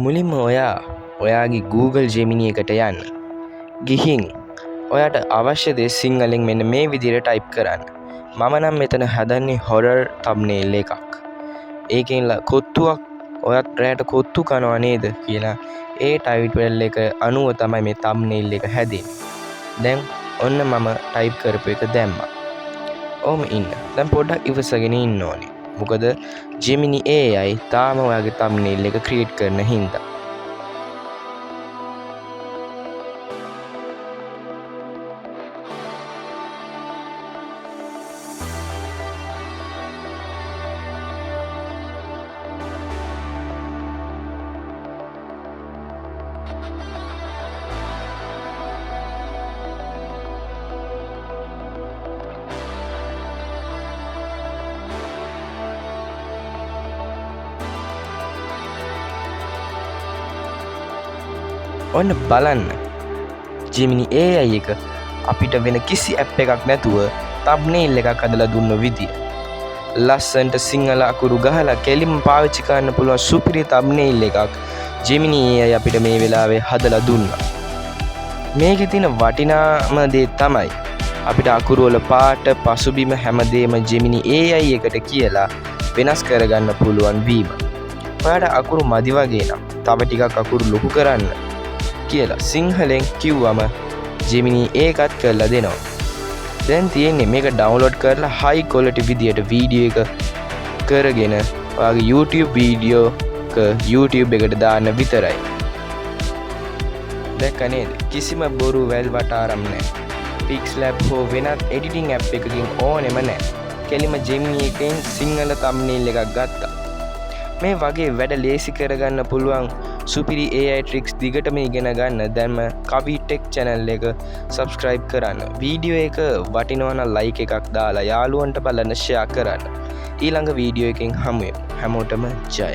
මුලින්ම ඔයාගේ Google Gemini එකට යන්න. ගිහින් ඔයාට අවශ්‍ය දේ සිංහලෙන් මෙන්න මේ විදිහට ටයිප් කරන්න. මම නම් මෙතන හදන්නේ හොරර් thumbnail එකක්. ඒකෙන්ලා කොත්තුවක් ඔයත් රැට කොත්තු කනවා නේද කියලා ඒ ටයිටල් එක අනුව තමයි මේ thumbnail එක හැදෙන්නේ. දැන් ඔන්න මම ටයිප් කරපු එක දැම්මා. ඔහොම ඉන්න. දැන් පොඩ්ඩක් ඉවසගෙන ඉන්න ඕනේ. මොකද Gemini AI තාම ඔයාගේ thumbnail එක ක්‍රියේට් කරන හින්දා. ඔන්න බලන්න Gemini AI එක අපිට වෙන කිසි ඇප් එකක් නැතුව thumbnail එකක් හදලා දුන්න විදිය. ලස්සන්ට සිංහල අකුරු ගහලා කෙලින්ම පාවිච්චි කරන්න පුළුවන් සුපිරි thumbnail එකක් Gemini AI අපිට මේ වෙලාවේ හදලා දුන්නා. මේකේ තියෙන වටිනාම දේ තමයි අපිට අකුරු වල පාට පසුබිම හැමදේම Gemini AI එකට කියලා වෙනස් කරගන්න පුළුවන් වීම. ඔයාට අකුරු මදි වගේ නම් තව ටිකක් අකුරු ලොකු කරන්න කියලා සිංහලෙන් කිව්වම Gemini ඒකත් කරලා දෙනවා. දැන් තියෙන්නේ මේක ඩවුන්ලෝඩ් කරලා high quality විදියට වීඩියෝ එක කරගෙන ඔයාගේ YouTube වීඩියෝ එක YouTube එකට දාන්න විතරයි. දැක්ක නේද? කිසිම බොරු වැල් වටාරම් නැහැ. Pixlab හෝ වෙනත් editing app එකකින් ඕනෙම නැහැ. කෙලිම Gemini එකෙන් සිංහල thumbnail එකක් ගත්තා. මේ වගේ වැඩ ලේසි කරගන්න පුළුවන් සුපිරි AI tricks දිගටම ඉගෙන ගන්න දැන්ම කවි ටෙක් channel එක subscribe කරන්න. වීඩියෝ එක වටිනවා නම් like එකක් දාලා යාළුවන්ට බලන්න share කරන්න. ඊළඟ වීඩියෝ එකෙන් හමු වෙමු. හැමෝටම ජය.